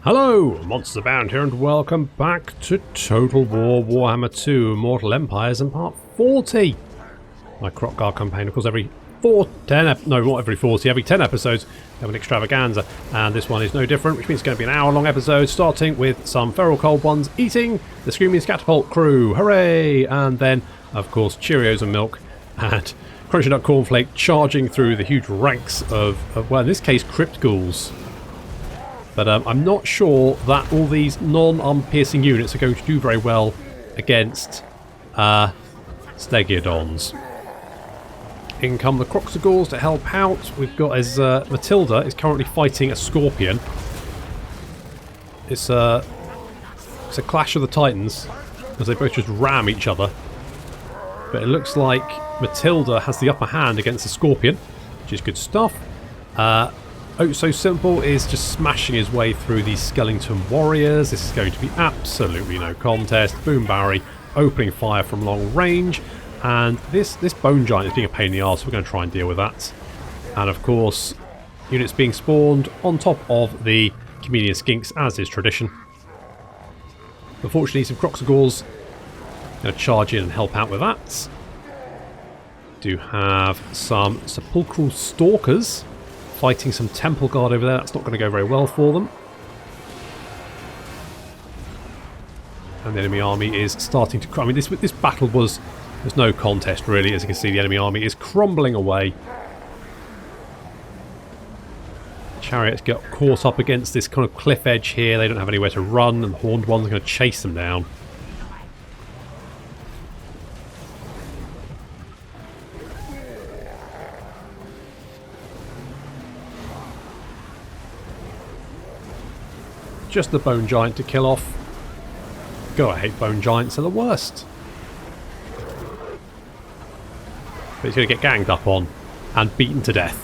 Hello, Monsters Abound here, and welcome back to Total War Warhammer 2 Mortal Empires in part 40. My Kroq-Gar Campaign, of course, every 10 episodes we have an extravaganza, and this one is no different, which means it's going to be an hour-long episode, starting with some feral cold ones eating the Screaming Scatapult crew, hooray! And then, of course, Cheerios and milk, and Crunchy Nut Cornflake charging through the huge ranks of well, in this case, Crypt Ghouls. But I'm not sure that all these non-arm-piercing units are going to do very well against Stegiodons. In come the Kroq-Gar to help out. We've got as Matilda is currently fighting a Scorpion. It's a clash of the Titans as they both just ram each other. But it looks like Matilda has the upper hand against the Scorpion, which is good stuff. Oh, So Simple is just smashing his way through these skeleton warriors. This is going to be absolutely no contest. Boom Barry opening fire from long range. And this bone giant is being a pain in the arse, so we're going to try and deal with that. And of course, units being spawned on top of the comedian skinks, as is tradition. Unfortunately, some Kroq-Gar going to charge in and help out with that. Do have some sepulchral stalkers fighting some Temple Guard over there. That's not going to go very well for them. And the enemy army is starting to... I mean, this battle was... There's no contest, really. As you can see, the enemy army is crumbling away. Chariots get caught up against this kind of cliff edge here. They don't have anywhere to run, and the Horned Ones are going to chase them down. Just the Bone Giant to kill off. God, I hate Bone Giants, they're the worst. But he's going to get ganged up on and beaten to death.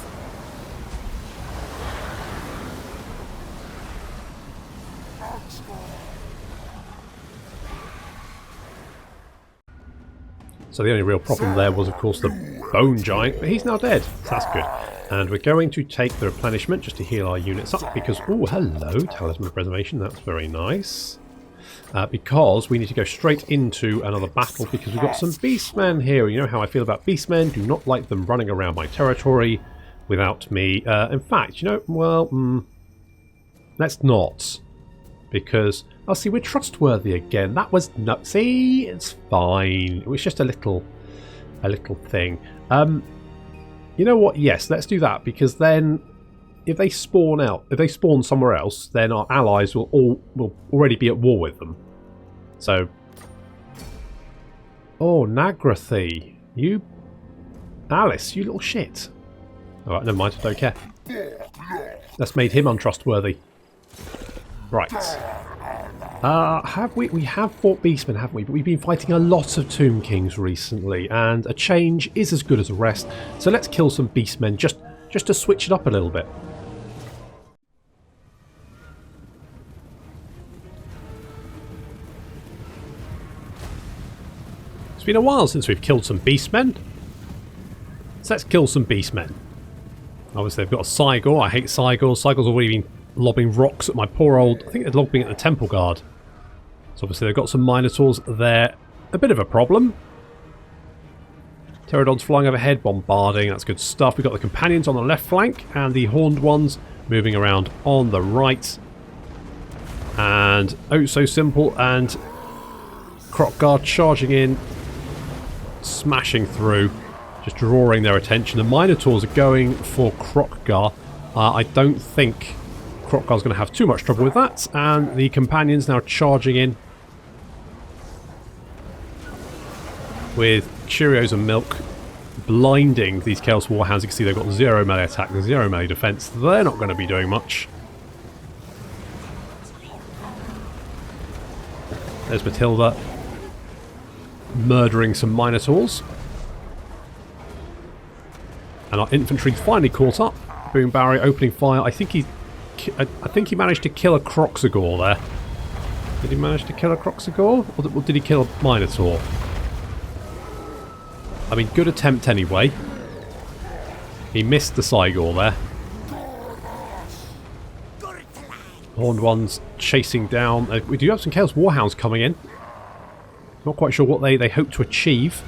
So the only real problem there was, of course, the Bone Giant, but he's now dead, so that's good. And we're going to take the replenishment just to heal our units up because... Oh, hello, Talisman of Preservation, that's very nice. Because we need to go straight into another battle because we've got some Beastmen here. You know how I feel about Beastmen. Do not like them running around my territory without me. In fact, you know, well, let's not. Because, oh, see, we're trustworthy again. That was nuts. See, it's fine. It was just a little thing. You know what? Yes, let's do that because then if they spawn somewhere else, then our allies will already be at war with them. So, oh, Nagrathi, you, Alice, you little shit. All right, never mind. Don't care. That's made him untrustworthy. Right. We have fought Beastmen, haven't we? But we've been fighting a lot of Tomb Kings recently, and a change is as good as a rest. So let's kill some Beastmen just to switch it up a little bit. It's been a while since we've killed some Beastmen. So let's kill some Beastmen. Obviously, they've got a Cygor. I hate Cygors. Cygors have already been lobbing rocks at my poor old... I think they're lobbing at the Temple Guard. So obviously they've got some Minotaurs there. A bit of a problem. Pterodons flying overhead, bombarding. That's good stuff. We've got the Companions on the left flank and the Horned Ones moving around on the right. And Oh So Simple and Kroq-Gar charging in, smashing through, just drawing their attention. The Minotaurs are going for Kroq-Gar. I don't think Kroq-Gar's going to have too much trouble with that. And the Companions now charging in with Cheerios and milk, blinding these Chaos Warhounds. You can see they've got 0 melee attack and 0 melee defense. They're not going to be doing much. There's Matilda murdering some Minotaurs. And our infantry finally caught up. Boom Barry opening fire. I think he managed to kill a Kroq-Gar there. Did he manage to kill a Kroq-Gar? Or did he kill a Minotaur? I mean, good attempt anyway. He missed the Cygor there. Horned ones chasing down. We do have some Chaos Warhounds coming in. Not quite sure what they hope to achieve.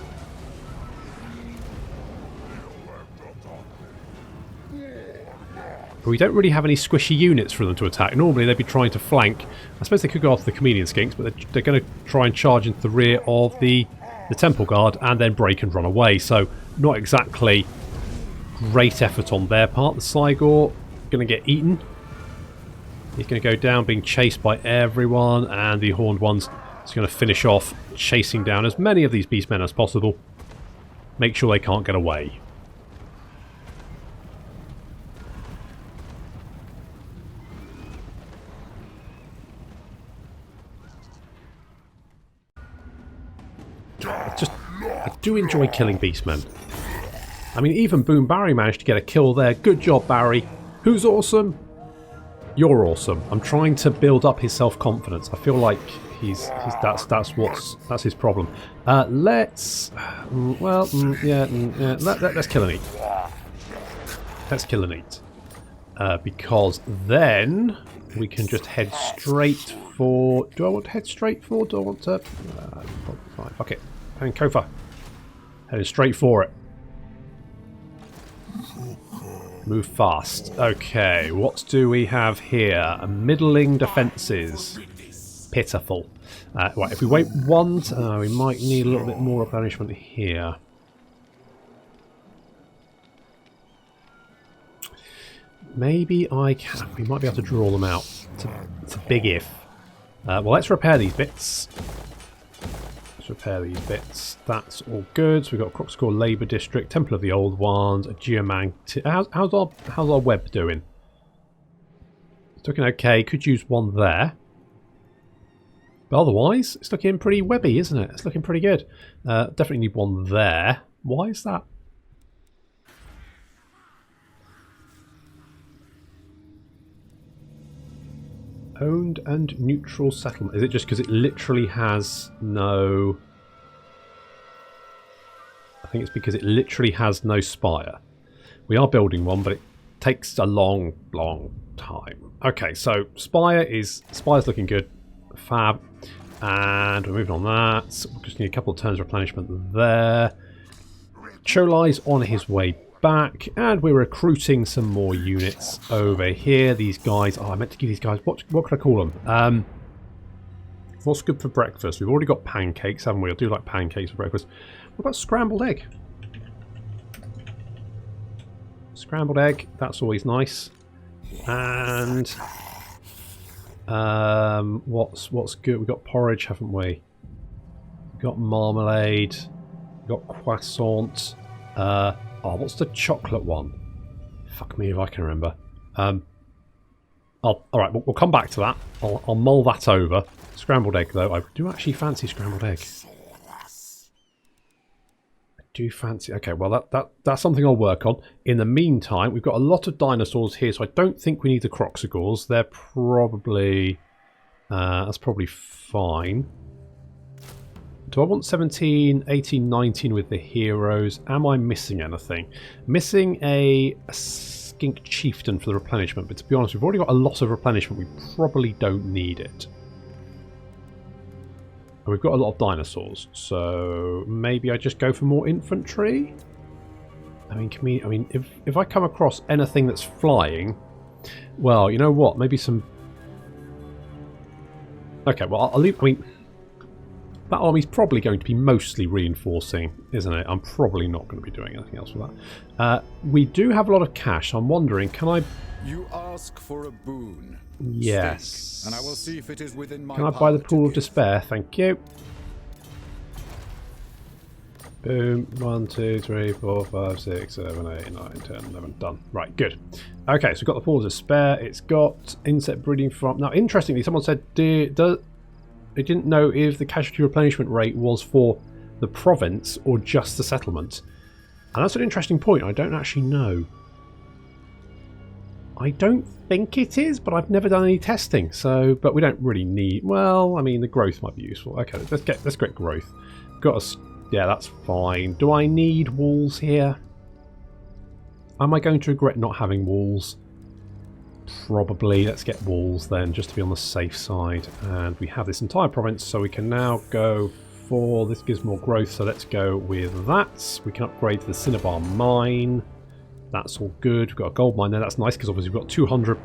But we don't really have any squishy units for them to attack. Normally they'd be trying to flank. I suppose they could go after the Chameleon Skinks, but they're going to try and charge into the rear of the Temple Guard and then break and run away. So not exactly great effort on their part. The Cygor going to get eaten. He's going to go down being chased by everyone, and the Horned ones is going to finish off chasing down as many of these Beastmen as possible. Make sure they can't get away. I do enjoy killing Beastmen. I mean, even Boom Barry managed to get a kill there. Good job, Barry. Who's awesome? You're awesome. I'm trying to build up his self-confidence. I feel like that's his problem. Let's kill and eat. Let's kill and eat. Because then we can just head straight for. Do I want to head straight for? Do I want to? Fine. Fuck it. And Kofa. Heading straight for it. Move fast. Okay, what do we have here? Middling defences. Pitiful. Right, if we wait one... we might need a little bit more replenishment here. Maybe I can... We might be able to draw them out. It's a big if. Well, let's repair these bits. That's all good. So we've got Kroq-Gar Labour District, Temple of the Old Ones, a Geomantic. How's our web doing? It's looking okay. Could use one there. But otherwise, it's looking pretty webby, isn't it? It's looking pretty good. Definitely need one there. Why is that? Owned and neutral settlement. Is it just because it literally has no... I think it's because it literally has no spire. We are building one, but it takes a long, long time. Okay, so Spire's looking good. Fab. And we're moving on that. So we just need a couple of turns of replenishment there. Cholai's on his way back, and we're recruiting some more units over here. These guys, I meant to give these guys, what can I call them? What's good for breakfast? We've already got pancakes, haven't we? I do like pancakes for breakfast. What about scrambled egg? Scrambled egg, that's always nice. And what's good? We've got porridge, haven't we? We've got marmalade, we've got croissant. What's the chocolate one? Fuck me if I can remember. Alright, we'll come back to that. I'll mull that over. Scrambled egg, though. I do actually fancy scrambled egg. I do fancy... Okay, well, that's something I'll work on. In the meantime, we've got a lot of dinosaurs here, so I don't think we need the Kroq-Gars. They're probably... that's probably fine. Do I want 17, 18, 19 with the heroes? Am I missing anything? Missing a skink chieftain for the replenishment, but to be honest, we've already got a lot of replenishment. We probably don't need it. And we've got a lot of dinosaurs, so maybe I just go for more infantry? I mean, if I come across anything that's flying, well, you know what? Maybe some... Okay, well, I'll leave... I mean... That army's probably going to be mostly reinforcing, isn't it? I'm probably not going to be doing anything else with that. We do have a lot of cash. So I'm wondering, can I... You ask for a boon. Yes. Speak, and I will see if it is within my Can I buy the Pool of Despair? Thank you. Boom. 1, 2, 3, 4, 5, 6, 7, 8, 9, 10, 11. Done. Right, good. Okay, so we've got the Pool of Despair. It's got insect breeding farm. Now, interestingly, someone said... They didn't know if the casualty replenishment rate was for the province or just the settlement. And that's an interesting point. I don't actually know. I don't think it is, but I've never done any testing. So, but we don't really need... Well, I mean, the growth might be useful. Okay, let's get growth. Got us... Yeah, that's fine. Do I need walls here? Am I going to regret not having walls? Probably. Let's get walls then, just to be on the safe side. And we have this entire province, so we can now go for... This gives more growth, so let's go with that. We can upgrade to the Cinnabar mine. That's all good. We've got a gold mine there. That's nice, because obviously we've got 200.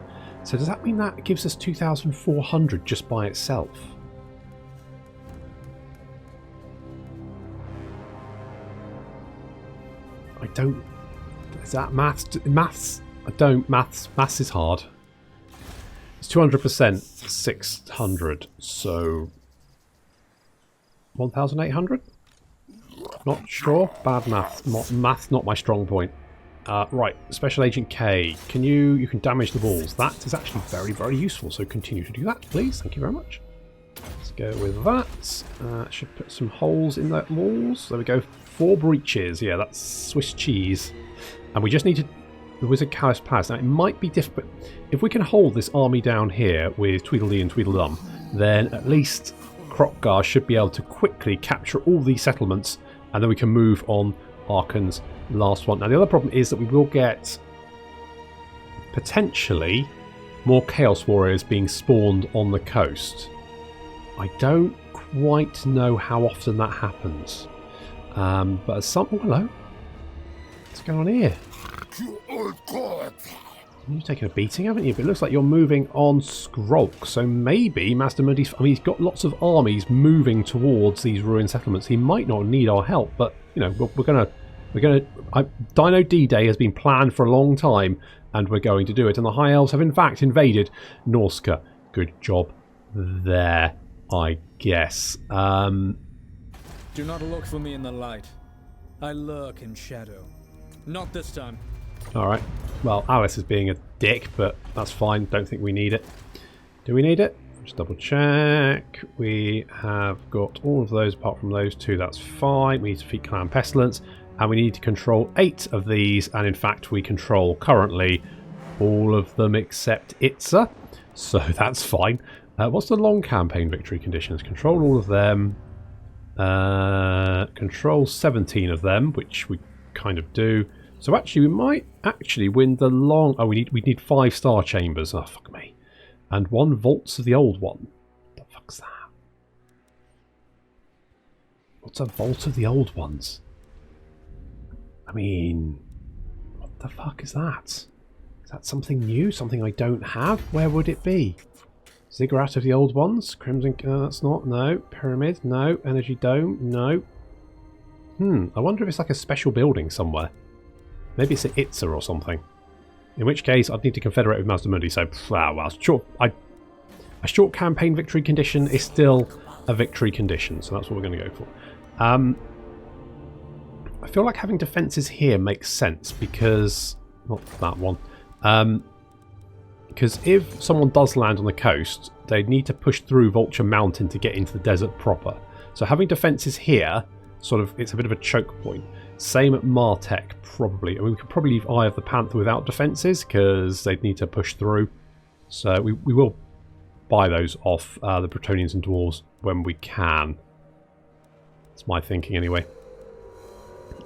So does that mean that gives us 2,400 just by itself? I don't... Is that maths? Maths? I don't. Maths is hard. It's 200%, 600, so 1,800? Not sure. Bad maths. Maths not my strong point. Right, Special Agent K. You can damage the walls. That is actually very, very useful, so continue to do that, please. Thank you very much. Let's go with that. Should put some holes in the walls. There we go. 4 breaches. Yeah, that's Swiss cheese. And we just need to... The Wizard Callous Pass. Now, it might be difficult. If we can hold this army down here with Tweedledee and Tweedledum, then at least Kroq-Gar should be able to quickly capture all these settlements, and then we can move on Arkhan's last one. Now, the other problem is that we will get potentially more Chaos Warriors being spawned on the coast. I don't quite know how often that happens. But some... Oh, hello. What's going on here? You've taken a beating, haven't you? But it looks like you're moving on Skrolk. So maybe Master Mundy's... I mean, he's got lots of armies moving towards these ruined settlements. He might not need our help, but, you know, we're going to... Dino D-Day has been planned for a long time, and we're going to do it. And the High Elves have, in fact, invaded Norska. Good job there, I guess. Do not look for me in the light. I lurk in shadow. Not this time. Alright. Well, Alice is being a dick, but that's fine. Don't think we need it. Do we need it? Just double check. We have got all of those apart from those two. That's fine. We need to defeat Clan Pestilence. And we need to control 8 of these. And in fact, we control currently all of them except Itza. So that's fine. What's the long campaign victory conditions? Control all of them. Control 17 of them, which we kind of do. So actually, we might actually win the long... Oh, we need 5 star chambers. Oh, fuck me. And 1 vaults of the old one. What the fuck's that? What's a vault of the old ones? I mean, what the fuck is that? Is that something new? Something I don't have? Where would it be? Ziggurat of the old ones? Crimson... that's not. No. Pyramid? No. Energy Dome? No. I wonder if it's like a special building somewhere. Maybe it's an Itza or something. In which case, I'd need to confederate with Master Mundi. So, well, sure. A short campaign victory condition is still a victory condition. So that's what we're going to go for. I feel like having defences here makes sense because... Not that one. Because if someone does land on the coast, they need to push through Vulture Mountain to get into the desert proper. So having defences here, sort of, it's a bit of a choke point. Same at Martek, probably. I mean, we could probably leave Eye of the Panther without defences, because they'd need to push through. So we will buy those off the Bretonnians and Dwarves when we can. That's my thinking anyway.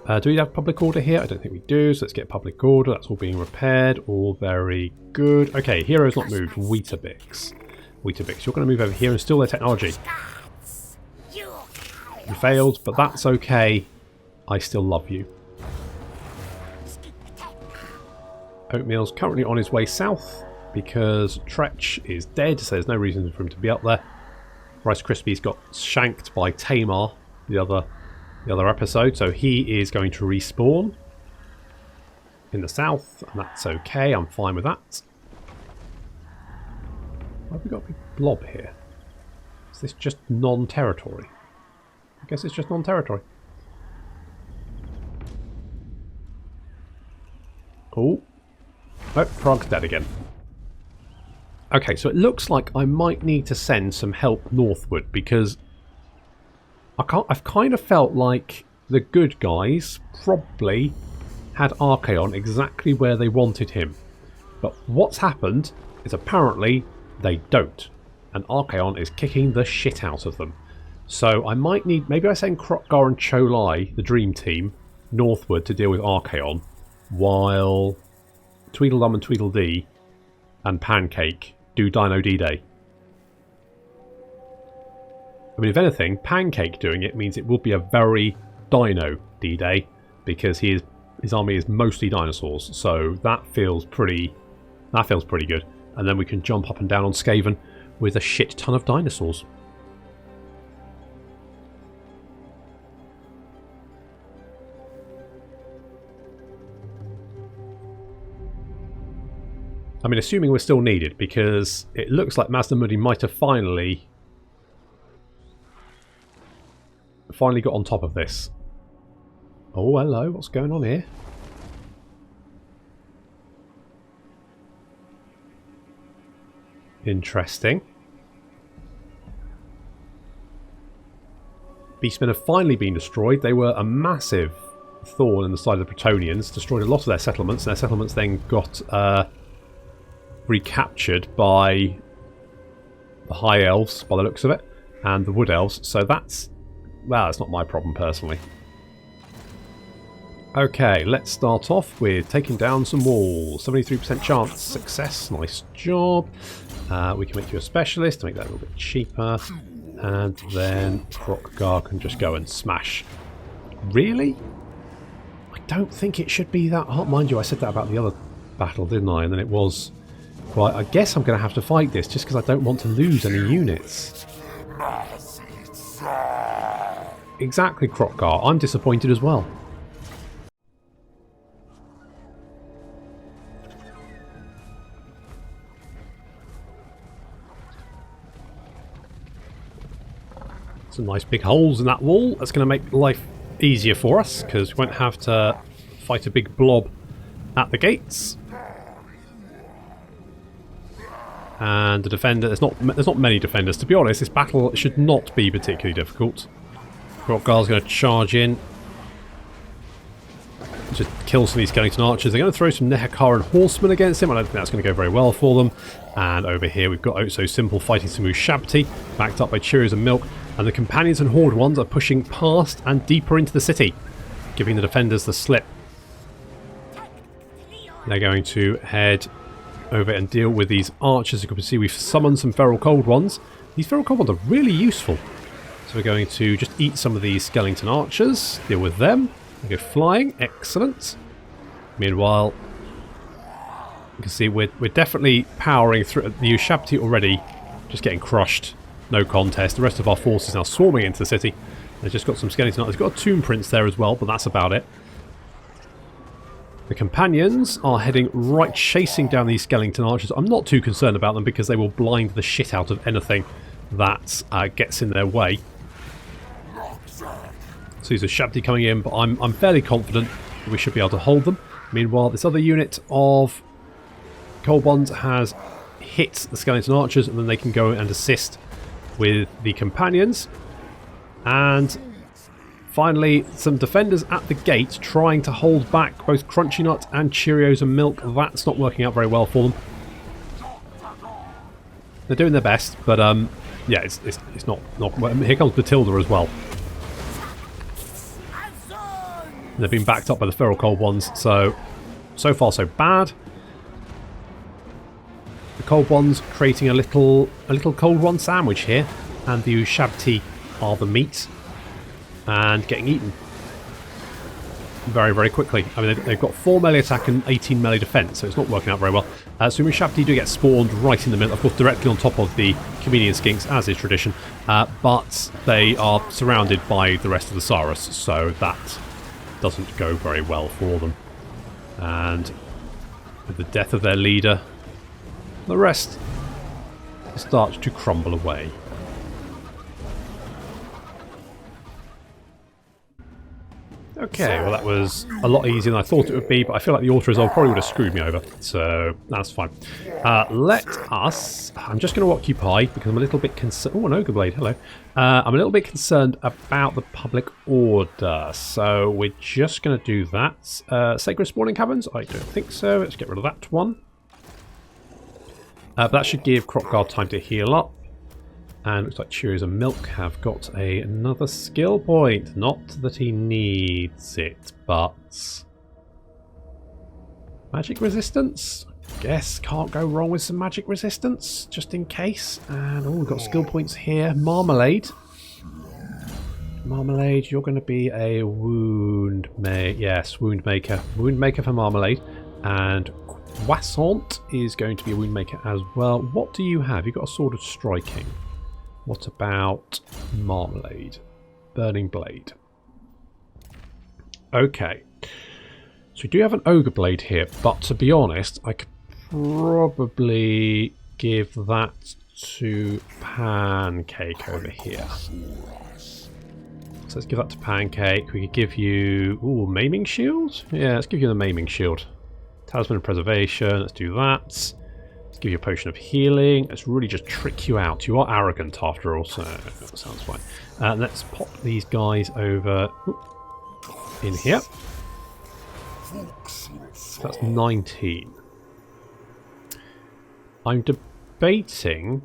Do we have public order here? I don't think we do, so let's get public order. That's all being repaired. All very good. Okay, heroes not moved. Weetabix. Weetabix, you're going to move over here and steal their technology. You failed, but that's okay. I still love you. Oatmeal's currently on his way south because Tretch is dead, so there's no reason for him to be up there. Rice Krispies got shanked by Tamar the other episode, so he is going to respawn in the south, and that's okay. I'm fine with that. Why have we got a big blob here? Is this just non-territory? I guess it's just non-territory. Oh, Prague's dead again. Okay, so it looks like I might need to send some help northward because I've kind of felt like the good guys probably had Arkhan exactly where they wanted him. But what's happened is apparently they don't. And Arkhan is kicking the shit out of them. So I might need... Maybe I send Kroq-Gar and Cholai, the dream team, northward to deal with Arkhan, while Tweedledum and Tweedledee and Pancake do Dino D-Day? I mean, if anything, Pancake doing it means it will be a very Dino D-Day, because his army is mostly dinosaurs. So that feels pretty good. And then we can jump up and down on Skaven with a shit ton of dinosaurs. I mean, assuming we're still needed, because it looks like Mazdamudi might have finally got on top of this. Oh, hello, what's going on here? Interesting. Beastmen have finally been destroyed. They were a massive thorn in the side of the Bretonnians, destroyed a lot of their settlements, and their settlements then got recaptured by the High Elves, by the looks of it, and the Wood Elves. So that's, well, it's not my problem personally. Okay, let's start off with taking down some walls. 73% chance success, nice job. We can make you a specialist to make that a little bit cheaper. And then Kroq-Gar can just go and smash. Really? I don't think it should be that hard. Mind you, I said that about the other battle, didn't I? And then it was... Right, I guess I'm going to have to fight this just because I don't want to lose any units. Exactly, Kroq-Gar. I'm disappointed as well. Some nice big holes in that wall. That's going to make life easier for us because we won't have to fight a big blob at the gates. And the defender, there's not many defenders. To be honest, this battle should not be particularly difficult. Kroq-Gar's going to charge in. Just kill some of these skeleton archers. They're going to throw some Nehekaran horsemen against him. I don't think that's going to go very well for them. And over here we've got So Simple fighting some Ushabti, backed up by Cheerios and Milk. And the companions and horde ones are pushing past and deeper into the city, giving the defenders the slip. They're going to head over and deal with these archers. As you can see, we've summoned some Feral Cold ones. These Feral Cold ones are really useful. So we're going to just eat some of these skeleton archers, deal with them. They go flying, excellent. Meanwhile, you can see we're definitely powering through the Ushabti already, just getting crushed. No contest. The rest of our force is now swarming into the city. They've just got some skeleton archers. They've got a tomb prince there as well, but that's about it. The companions are heading right, chasing down these skeleton archers. I'm not too concerned about them because they will blind the shit out of anything that gets in their way. So these are Shabti coming in, but I'm fairly confident that we should be able to hold them. Meanwhile, this other unit of Cold Ones has hit the skeleton archers, and then they can go and assist with the companions. And finally, some defenders at the gate trying to hold back both Crunchy Nut and Cheerios and Milk. That's not working out very well for them. They're doing their best, but yeah, it's not well, here comes Batilda as well. They've been backed up by the Feral Cold ones, so far so bad. The Cold ones creating a little Cold One sandwich here, and the Ushabti are the meat and getting eaten very, very quickly. I mean, they've got 4 melee attack and 18 melee defense, so it's not working out very well. So Ushabti do get spawned right in the middle, of course directly on top of the Comedian Skinks, as is tradition, but they are surrounded by the rest of the Saurus, so that doesn't go very well for them. And with the death of their leader, the rest starts to crumble away. Okay, well that was a lot easier than I thought it would be, but I feel like the auto-resolve probably would have screwed me over, so that's fine. Let us... I'm just going to occupy, because I'm a little bit concerned... Oh, an Ogre Blade, hello. I'm a little bit concerned about the public order, so we're just going to do that. Sacred Spawning Caverns? I don't think so. Let's get rid of that one. But that should give Kroq-Gar time to heal up. And looks like Cheerios and Milk have got another skill point. Not that he needs it, but... Magic resistance? Guess can't go wrong with some magic resistance, just in case. And, oh, we've got skill points here. Marmalade. Marmalade, you're going to be a wound maker. Yes, wound maker. Wound maker for Marmalade. And Croissant is going to be a wound maker as well. What do you have? You've got a sword of striking. What about Marmalade? Burning blade. Okay. So we do have an ogre blade here, but to be honest, I could probably give that to Pancake over here. So let's give that to Pancake. We could give you... Ooh, Maiming Shield? Yeah, let's give you the Maiming Shield. Talisman of Preservation, let's do that. Let's give you a Potion of Healing. Let's really just trick you out. You are arrogant after all, so that sounds fine. Let's pop these guys over in here. So that's 19. I'm debating...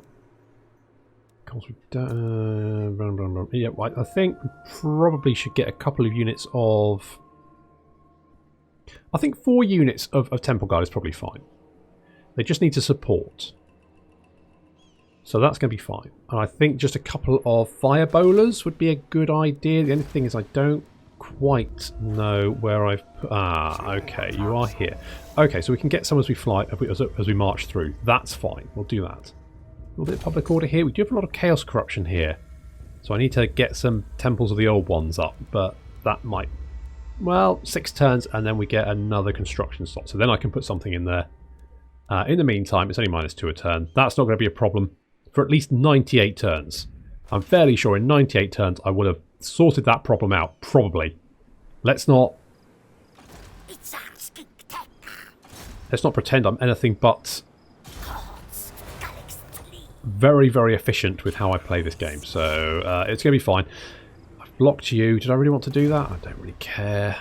Yeah, I think we probably should get a couple of units of... I think 4 units of Temple Guard is probably fine. They just need to support. So that's going to be fine. And I think just a couple of Fire Bowlers would be a good idea. The only thing is I don't quite know where I've put... Ah, okay, you are here. Okay, so we can get some as we fly, as we march through. That's fine. We'll do that. A little bit of public order here. We do have a lot of chaos corruption here. So I need to get some temples of the old ones up, but that might... Well, 6 turns and then we get another construction slot. So then I can put something in there. In the meantime, it's only -2 a turn. That's not going to be a problem for at least 98 turns. I'm fairly sure in 98 turns I would have sorted that problem out. Probably. Let's not pretend I'm anything but very, very efficient with how I play this game. So it's going to be fine. I've blocked you. Did I really want to do that? I don't really care.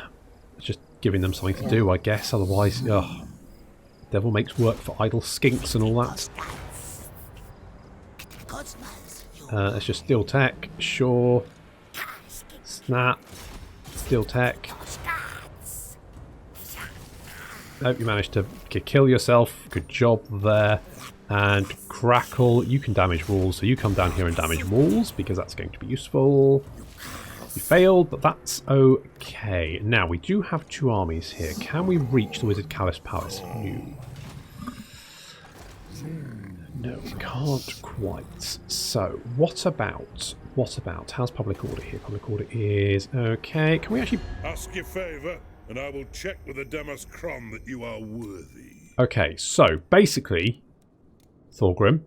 It's just giving them something to do, I guess. Otherwise, ugh. Devil makes work for idle skinks and all that. Let's just steal tech. Sure. Snap. Steal tech. Nope, you managed to kill yourself. Good job there. And Crackle, you can damage walls, so you come down here and damage walls, because that's going to be useful. You failed, but that's okay. Now, we do have 2 armies here. Can we reach the Wizard Callus Palace? No, we can't quite. So, what about? How's public order here? Public order is okay. Can we actually... Ask your favour, and I will check with the Demas Kron that you are worthy. Okay, so, basically... Thorgrim,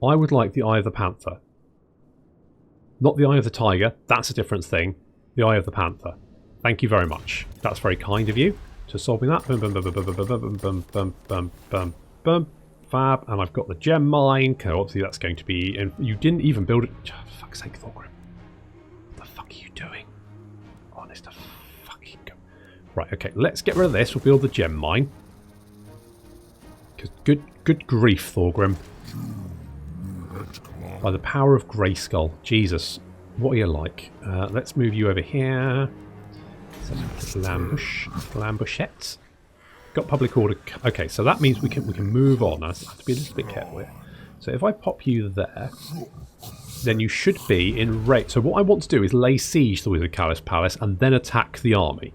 I would like the Eye of the Panther. Not the Eye of the Tiger, that's a different thing. The Eye of the Panther. Thank you very much. That's very kind of you to solve me that. Boom, boom, boom, boom, boom, boom, boom, boom, boom, boom, boom, boom. Fab. And I've got the gem mine. Okay, obviously that's going to be... And you didn't even build it. Oh, for fuck's sake, Thorgrim. What the fuck are you doing? Honest to fucking go. Right, okay, let's get rid of this. We'll build the gem mine. Because good grief, Thorgrim. By the power of Greyskull. Jesus. What are you like? Let's move you over here. Lambushette. Got public order. Okay, so that means we can move on. I have to be a little bit careful here. So if I pop you there, then you should be in rate. So what I want to do is lay siege to the Wizard Callus Palace and then attack the army.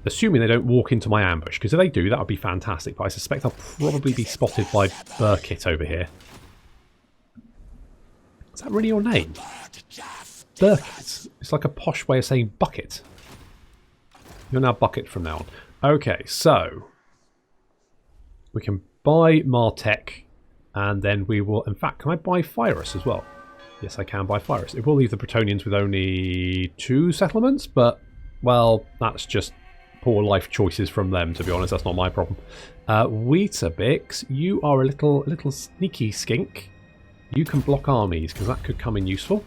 Assuming they don't walk into my ambush, because if they do, that would be fantastic. But I suspect I'll probably be spotted by Burkit over here. Is that really your name? Burkit. It's like a posh way of saying bucket. You're now Bucket from now on. Okay, so we can buy Martech, and then we will... In fact, can I buy Firus as well? Yes, I can buy Firus. It will leave the Bretonnians with only 2 settlements, but, well, that's just poor life choices from them, to be honest. That's not my problem. Weetabix, you are a little sneaky skink. You can block armies, because that could come in useful.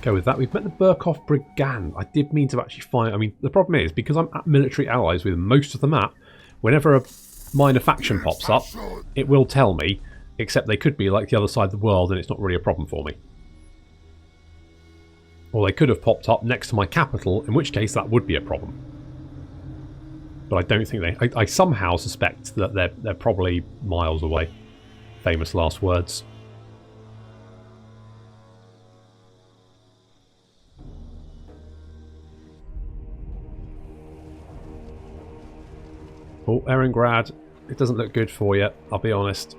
Go with that. We've met the Burkhoff Brigand. I did mean to actually find... I mean, the problem is, because I'm at military allies with most of the map, whenever a minor faction pops up, it will tell me, except they could be like the other side of the world, and it's not really a problem for me. Or they could have popped up next to my capital, in which case that would be a problem. but I don't think they... I somehow suspect that they're probably miles away. Famous last words. Oh, Erengrad, it doesn't look good for you, I'll be honest.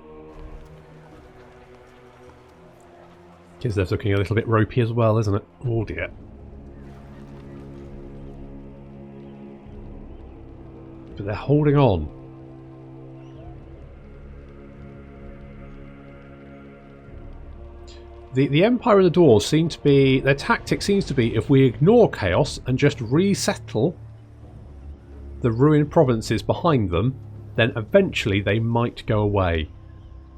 Kislev's looking a little bit ropey as well, isn't it? Oh dear. But they're holding on. The Empire and the Dwarves seem to be... Their tactic seems to be if we ignore chaos and just resettle the ruined provinces behind them, then eventually they might go away.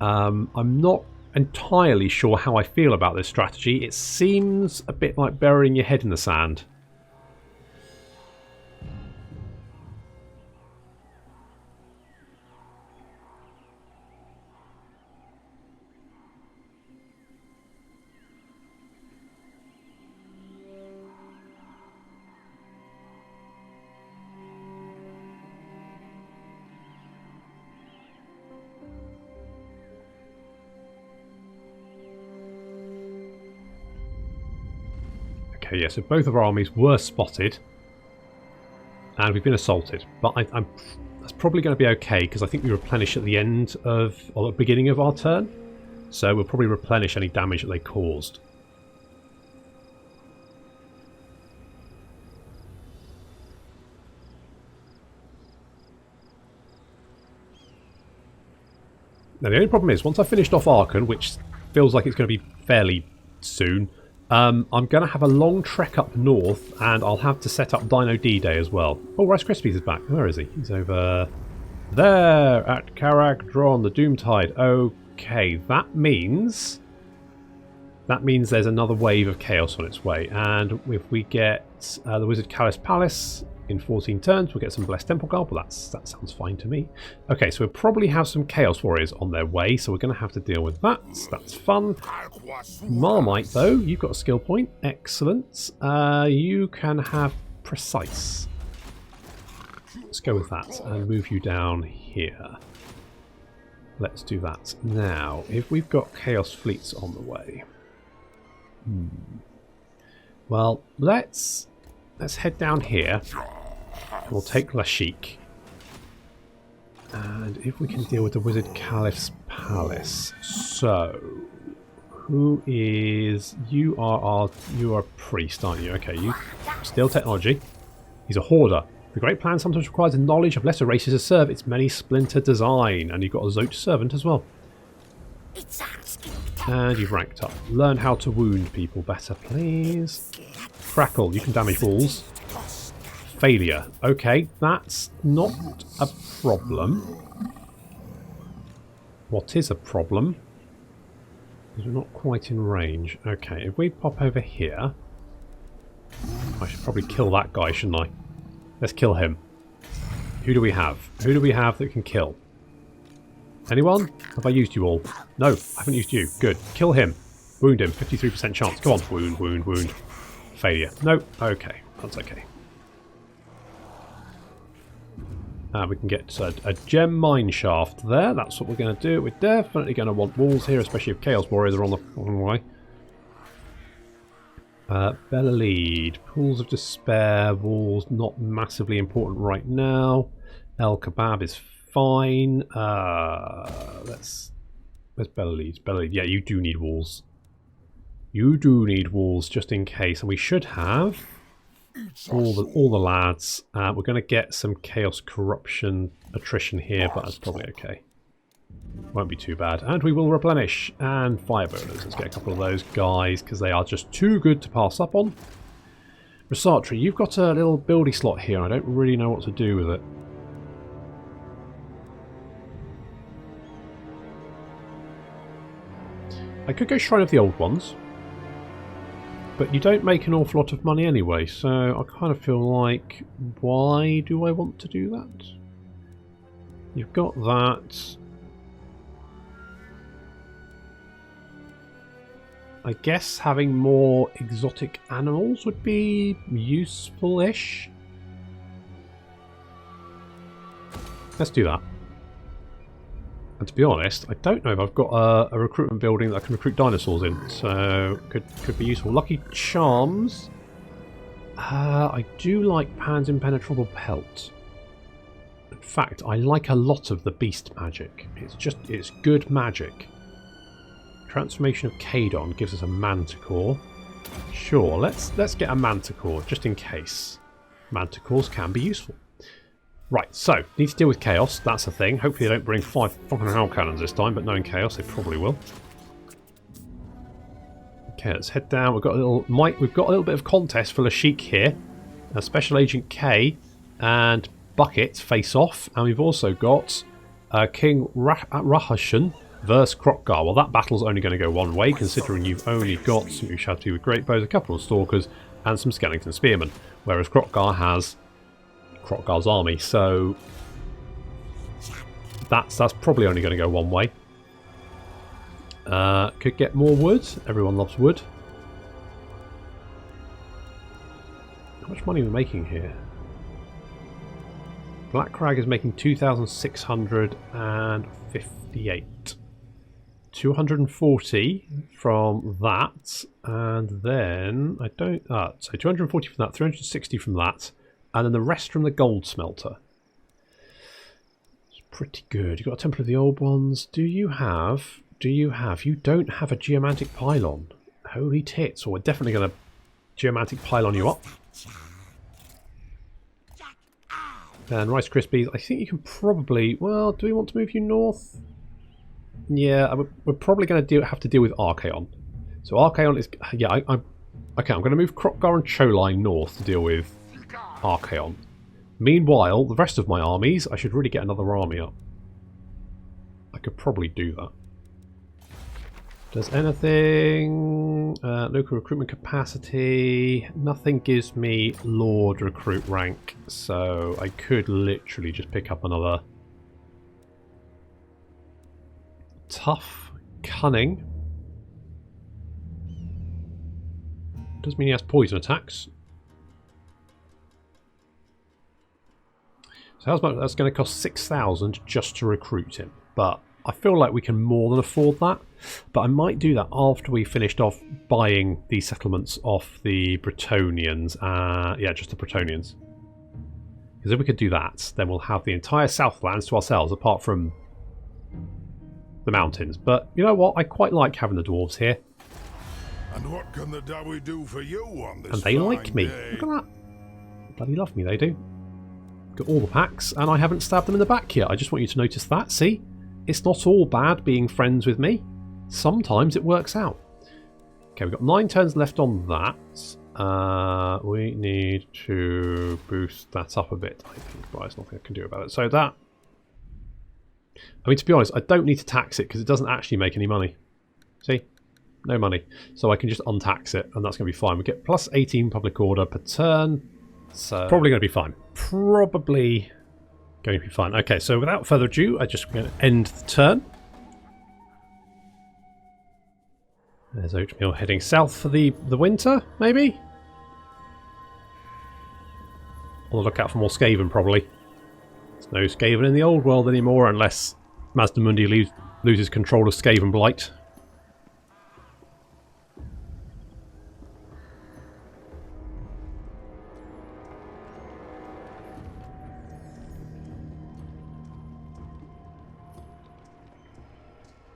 I'm not entirely sure how I feel about this strategy. It seems a bit like burying your head in the sand. Okay, yeah, so both of our armies were spotted and we've been assaulted, but that's probably going to be okay because I think we replenish at the end of, or the beginning of our turn, so we'll probably replenish any damage that they caused. Now the only problem is, once I've finished off Arkhan, which feels like it's going to be fairly soon, I'm going to have a long trek up north, and I'll have to set up Dino D-Day as well. Oh, Rice Krispies is back. Where is he? He's over there at Karag-Dron, the Doomtide. Okay, that means there's another wave of chaos on its way. And if we get the Wizard Callus Palace in 14 turns, we'll get some Blessed Temple Guard. Well, that sounds fine to me. Okay, so we'll probably have some Chaos Warriors on their way, so we're going to have to deal with that. That's fun. Marmite, though, you've got a skill point. Excellent. You can have Precise. Let's go with that and move you down here. Let's do that. Now, if we've got Chaos Fleets on the way... Well, let's head down here. We'll take Lashik. And if we can deal with the Wizard Caliph's Palace. So, who is... You are a priest, aren't you? Okay, you steal technology. He's a hoarder. The great plan sometimes requires the knowledge of lesser races to serve its many splinter design. And you've got a Zote servant as well. And you've ranked up. Learn how to wound people better, please. Crackle, you can damage walls. Failure. Okay, that's not a problem. What is a problem? Because we're not quite in range. Okay, if we pop over here... I should probably kill that guy, shouldn't I? Let's kill him. Who do we have? Who do we have that can kill? Anyone? Have I used you all? No, I haven't used you. Good. Kill him. Wound him. 53% chance. Come on. Wound, wound, wound. Failure. No. Okay. That's okay. We can get a gem mine shaft there. That's what we're going to do. We're definitely going to want walls here, especially if Chaos Warriors are on the way. Bella Lead. Pools of Despair. Walls not massively important right now. El Kebab is fine. Where's Bella Lead? Bella Lead. Yeah, you do need walls. You do need walls just in case. And we should have all the lads. We're going to get some Chaos Corruption attrition here, but that's probably okay. Won't be too bad. And we will replenish. And Fire Burners. Let's get a couple of those guys, because they are just too good to pass up on. Resatri, you've got a little buildy slot here. I don't really know what to do with it. I could go Shrine of the Old Ones, but you don't make an awful lot of money anyway, so I kind of feel like, why do I want to do that? You've got that. I guess having more exotic animals would be useful-ish. Let's do that. And to be honest, I don't know if I've got a recruitment building that I can recruit dinosaurs in, so could be useful. Lucky Charms. I do like Pan's Impenetrable Pelt. In fact, I like a lot of the beast magic. It's good magic. Transformation of Kadon gives us a Manticore. Sure, let's get a Manticore just in case. Manticores can be useful. Right, so need to deal with chaos. That's a thing. Hopefully they don't bring 5 fucking hell cannons this time, but knowing chaos, they probably will. Okay, let's head down. We've got a little bit of contest for Lashik here. Special Agent K and Bucket face off, and we've also got King Rahashan versus Kroq-Gar. Well, that battle's only going to go one way, considering you've only got some Ushabti with great bows, a couple of stalkers, and some skeleton spearmen, whereas Kroq-Gar has Kroq-Gar's army. So that's probably only going to go one way. Could get more wood. Everyone loves wood. How much money are we making here? Black Crag is making 2,658. 240 from that, and then I don't. So 240 from that, 360 from that, and then the rest from the gold smelter. It's pretty good. You've got a Temple of the Old Ones. Do you have? You don't have a Geomantic Pylon. Holy tits! Well, we're definitely going to Geomantic Pylon you up. And Rice Krispies, I think you can probably... Well, do we want to move you north? Yeah, we're probably going to have to deal with Arkhan. So Arkhan is... Yeah, okay, I'm going to move Kroq-Gar and Choline north to deal with Arkhan. Meanwhile, the rest of my armies, I should really get another army up. I could probably do that. Does anything... local recruitment capacity... Nothing gives me Lord recruit rank, so I could literally just pick up another... Tough. Cunning. Does mean he has poison attacks. So how's much? That's going to cost 6,000 just to recruit him, but I feel like we can more than afford that. But I might do that after we finished off buying these settlements off the Bretonnians. Yeah, just the Bretonnians. Because if we could do that, then we'll have the entire Southlands to ourselves, apart from the mountains. But you know what? I quite like having the dwarves here. And what can the Dawi do for you on this? And they like me. Day? Look at that. Bloody love me, they do. Got all the packs, and I haven't stabbed them in the back yet. I just want you to notice that. See? It's not all bad being friends with me. Sometimes it works out. Okay, we've got 9 turns left on that. We need to boost that up a bit, I think. But there's nothing I can do about it. So that... I mean, to be honest, I don't need to tax it because it doesn't actually make any money. See? No money. So I can just untax it, and that's going to be fine. We get plus 18 public order per turn. So probably going to be fine. Probably going to be fine. Okay, so without further ado, I'm just going to end the turn. There's Oatmeal heading south for the winter, maybe? On the lookout for more Skaven, probably. There's no Skaven in the old world anymore, unless Mazdamundi loses control of Skaven Blight.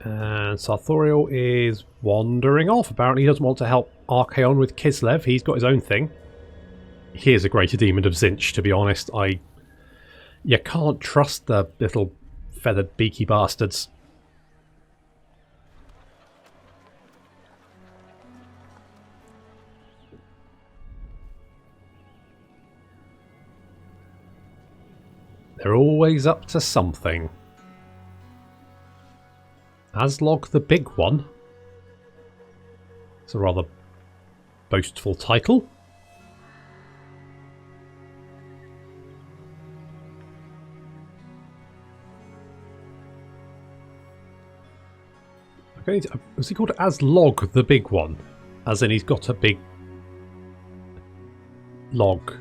And Sartorial is wandering off. Apparently he doesn't want to help Arkhan with Kislev. He's got his own thing. He is a greater demon of Zinch, to be honest. You can't trust the little feathered beaky bastards. They're always up to something. Aslog the Big One. It's a rather boastful title. Okay, was he called Aslog the Big One? As in he's got a big log.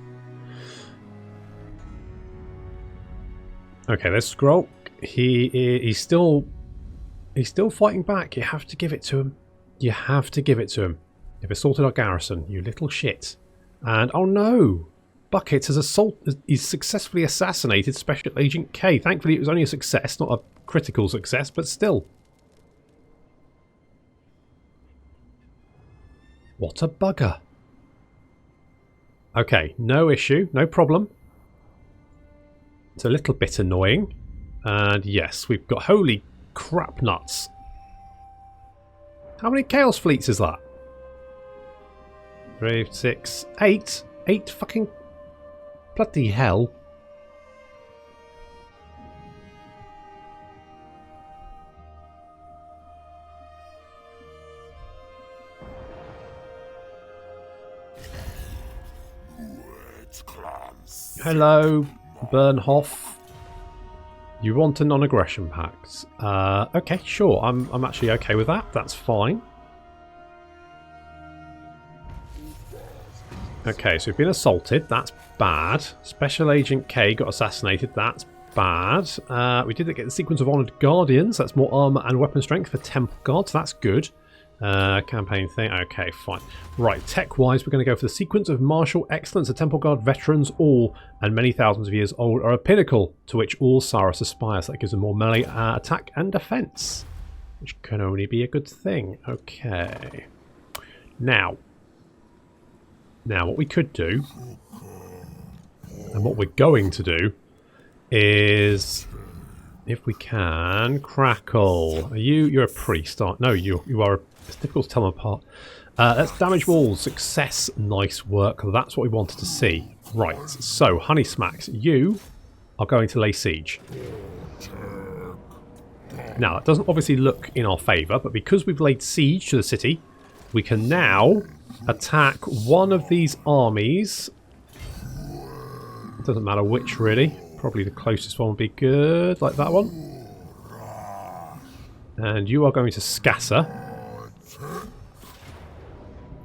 Okay, there's Skroq. He's still fighting back. You have to give it to him. You have to give it to him. You've assaulted our garrison, you little shit. And oh no! Buckets he's successfully assassinated Special Agent K. Thankfully it was only a success, not a critical success, but still. What a bugger. Okay, no issue, no problem. It's a little bit annoying. And yes, we've got... Holy crap nuts. How many Chaos Fleets is that? 3, 6, 8? 8 fucking... Bloody hell. Hello, Bernhoff. You want a non-aggression pact? Okay, sure. I'm actually okay with that. That's fine. Okay, so we've been assaulted. That's bad. Special Agent K got assassinated. That's bad. We did get the sequence of Honoured Guardians. That's more armour and weapon strength for Temple Guards. That's good. Campaign thing. Okay, fine. Right, tech-wise, we're going to go for the sequence of martial excellence. The Temple Guard veterans, all and many thousands of years old, are a pinnacle to which all Saurus aspires. That gives them more melee attack and defense, which can only be a good thing. Okay. Now what we could do, and what we're going to do, is, if we can, Crackle. You're a priest, aren't? No, you are. It's difficult to tell them apart. Let's damage walls. Success. Nice work. That's what we wanted to see. Right. So, Honey Smacks, you are going to lay siege. Now, that doesn't obviously look in our favour, but because we've laid siege to the city, we can now attack one of these armies. It doesn't matter which, really. Probably the closest one would be good, like that one. And you are going to scatter.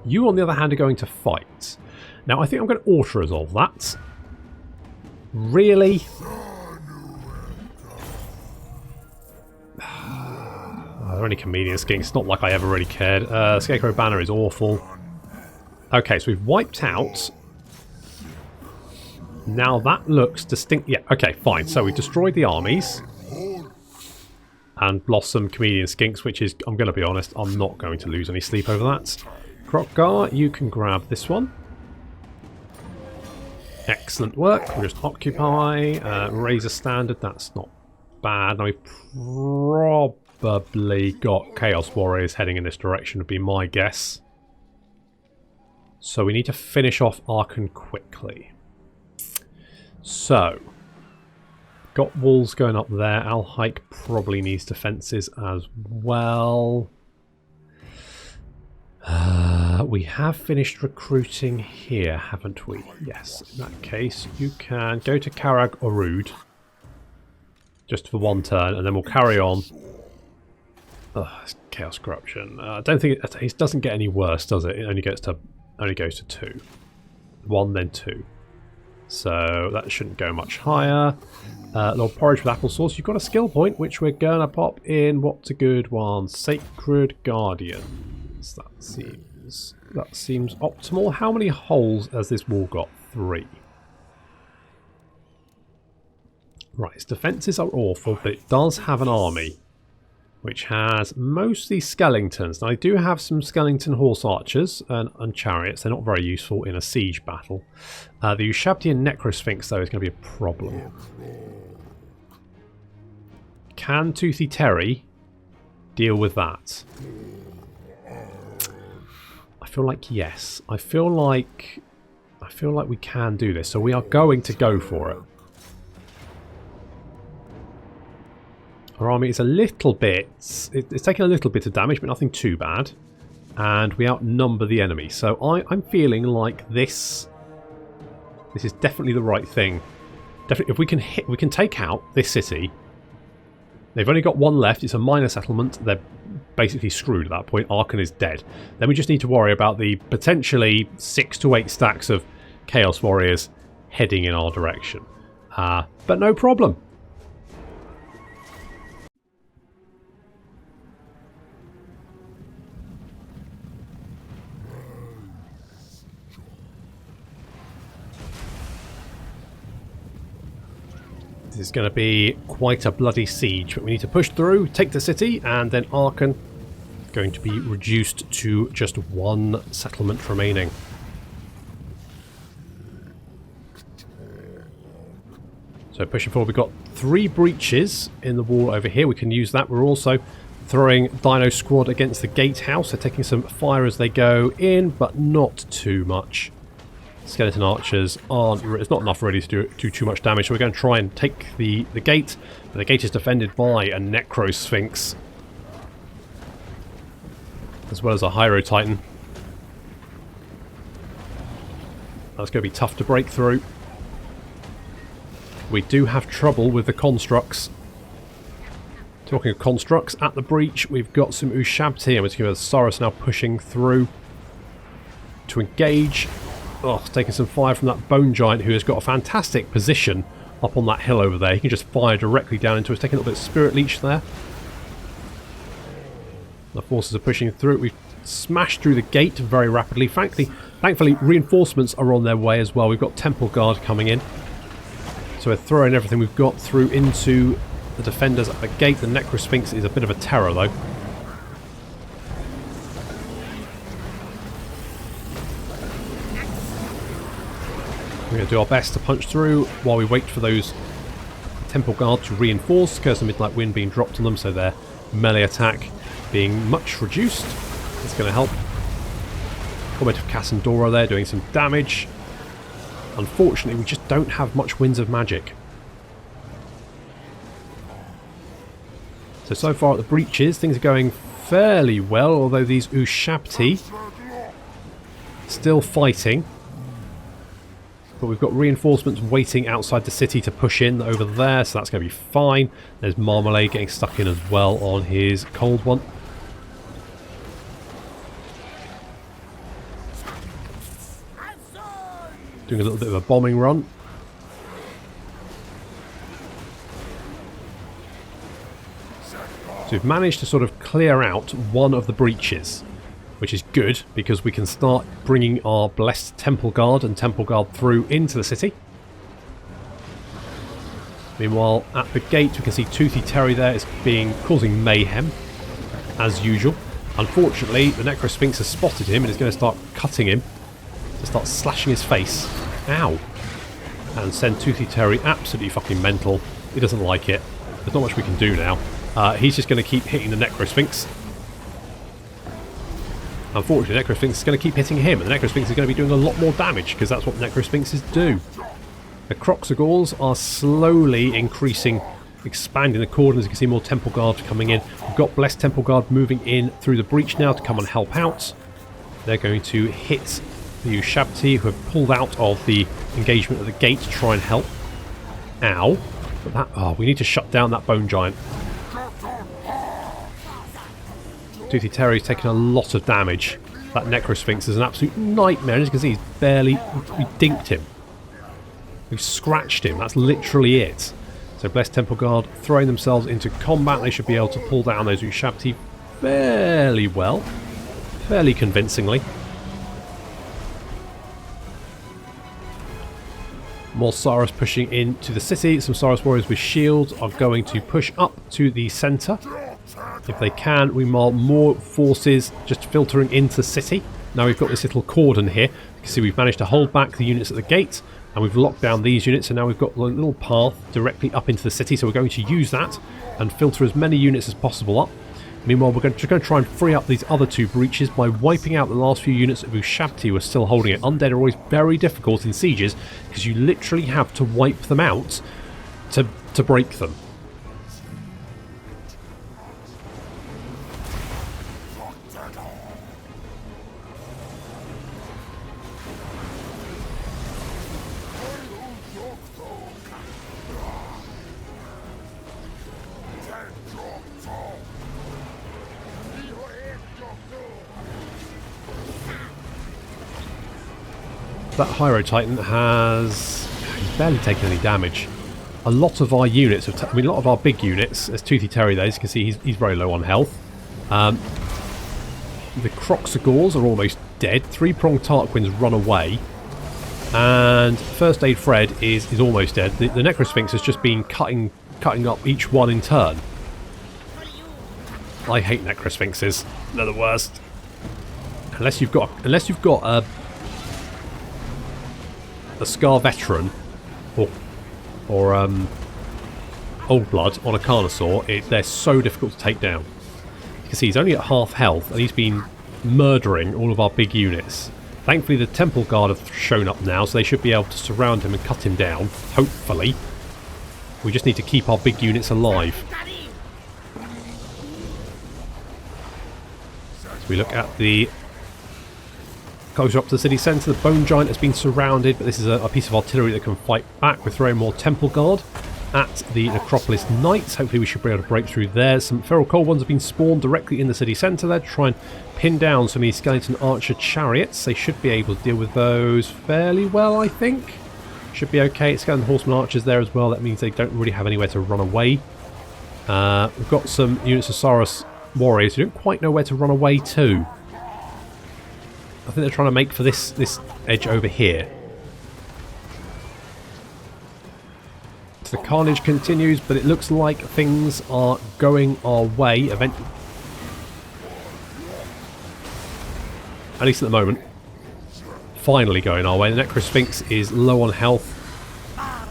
You, on the other hand, are going to fight. Now, I think I'm going to auto-resolve that. Really? Are there any comedian skinks? It's not like I ever really cared. Scarecrow Banner is awful. Okay, so we've wiped out. Now that looks distinct. Yeah, okay, fine. So we've destroyed the armies. And lost some comedian skinks, which is, I'm going to be honest, I'm not going to lose any sleep over that. Kroq-Gar, you can grab this one. Excellent work. We'll just occupy. Raise a standard. That's not bad. Now we've probably got Chaos Warriors heading in this direction, would be my guess. So we need to finish off Arkhan quickly. So, got walls going up there. Al-Hike probably needs defences as well. We have finished recruiting here, haven't we? Yes. In that case, you can go to Karag Orud. Just for one turn, and then we'll carry on. It's Chaos Corruption. I don't think it doesn't get any worse, does it? It only goes to 2. 1, then 2. So that shouldn't go much higher. Lord Porridge with Applesauce, you've got a skill point, which we're going to pop in. What's a good one? Sacred Guardians. That seems optimal. How many holes has this wall got? 3. Right, its defences are awful, but it does have an army, which has mostly skeletons. Now, I do have some skeleton horse archers and chariots. They're not very useful in a siege battle. The Ushabtian Necrosphinx, though, is going to be a problem. Can Toothy Terry deal with that? I feel like yes. I feel like we can do this. So we are going to go for it. Our army is a little bit... It's taking a little bit of damage, but nothing too bad. And we outnumber the enemy. So I'm feeling like this is definitely the right thing. Definitely, if we can take out this city. They've only got one left. It's a minor settlement. They're basically screwed at that point. Arkhan is dead. Then we just need to worry about the potentially 6 to 8 stacks of Chaos Warriors heading in our direction. But no problem. This is going to be quite a bloody siege, but we need to push through, take the city, and then Arkhan going to be reduced to just one settlement remaining. So pushing forward, we've got 3 breaches in the wall over here. We can use that. We're also throwing Dino Squad against the gatehouse. They're taking some fire as they go in, but not too much. Skeleton archers aren't... It's not enough really to do too much damage, so we're going to try and take the gate. But the gate is defended by a Necro Sphinx, as well as a Hyro Titan. That's going to be tough to break through. We do have trouble with the constructs. Talking of constructs, at the breach we've got some Ushabti, and we're seeing Saurus now pushing through to engage. Oh, taking some fire from that Bone Giant, who has got a fantastic position up on that hill over there. He can just fire directly down into us, taking a little bit of Spirit Leech there. The forces are pushing through. We've smashed through the gate very rapidly. Thankfully, reinforcements are on their way as well. We've got Temple Guard coming in. So we're throwing everything we've got through into the defenders at the gate. The Necro Sphinx is a bit of a terror, though. We're going to do our best to punch through while we wait for those Temple Guard to reinforce. Curse of Midnight Wind being dropped on them, so their melee attack being much reduced. That's going to help. Comment of Cassandora there doing some damage. Unfortunately, we just don't have much Winds of Magic. So far at the breaches, things are going fairly well, although these Ushabti still fighting. But we've got reinforcements waiting outside the city to push in over there, so that's going to be fine. There's Marmalade getting stuck in as well on his cold one. Doing a little bit of a bombing run. So we've managed to sort of clear out one of the breaches, which is good because we can start bringing our Blessed Temple Guard and Temple Guard through into the city. Meanwhile, at the gate we can see Toothy Terry there is causing mayhem, as usual. Unfortunately, the Necro Sphinx has spotted him and is going to start cutting him, to start slashing his face. Ow! And send Toothy Terry absolutely fucking mental. He doesn't like it. There's not much we can do now. He's just going to keep hitting the Necro Sphinx. Unfortunately, the Necro Sphinx is going to keep hitting him, and the Necro Sphinx is going to be doing a lot more damage, because that's what Necro Sphinxes do. The Kroq-Gars are slowly expanding the cordon. As you can see, more Temple Guard coming in. We've got Blessed Temple Guard moving in through the breach now to come and help out. They're going to hit the Ushabti, who have pulled out of the engagement at the gate to try and help. Ow. But that... Oh, we need to shut down that Bone Giant. Toothy Terry's taken a lot of damage. That Necro Sphinx is an absolute nightmare. As you can see, we dinked him. We've scratched him. That's literally it. So Blessed Temple Guard throwing themselves into combat. They should be able to pull down those Ushabti fairly well. Fairly convincingly. More Saurus pushing into the city. Some Saurus warriors with shields are going to push up to the centre. If they can, we mark more forces just filtering into the city. Now we've got this little cordon here. You can see we've managed to hold back the units at the gate, and we've locked down these units, and now we've got a little path directly up into the city, so we're going to use that and filter as many units as possible up. Meanwhile, we're just going to try and free up these other 2 breaches by wiping out the last few units of Ushabti who are still holding it. Undead are always very difficult in sieges, because you literally have to wipe them out to break them. That Hyro Titan has barely taken any damage. A lot of our units, a lot of our big units, as Toothy Terry there, as you can see, he's very low on health. The Kroq-Gars are almost dead. 3-pronged Tarquins run away. And First Aid Fred is almost dead. The Necrosphinx has just been cutting up each one in turn. I hate Necrosphinxes. They're the worst. Unless you've got a Scar Veteran or Old Blood on a Carnosaur, they're so difficult to take down. You can see he's only at half health and he's been murdering all of our big units. Thankfully the Temple Guard have shown up now, so they should be able to surround him and cut him down, hopefully. We just need to keep our big units alive. So we look at the closer up to the city centre. The Bone Giant has been surrounded, but this is a piece of artillery that can fight back. We're throwing more Temple Guard at the Necropolis Knights. Hopefully we should be able to break through there. Some Feral Cold Ones have been spawned directly in the city centre there to try and pin down some of these Skeleton Archer chariots. They should be able to deal with those fairly well, I think. Should be okay. Skeleton Horseman Archers there as well. That means they don't really have anywhere to run away. We've got some units of Saurus Warriors who don't quite know where to run away to. I think they're trying to make for this edge over here. The carnage continues, but it looks like things are going our way eventually. At least at the moment. Finally going our way. The Necrosphinx is low on health.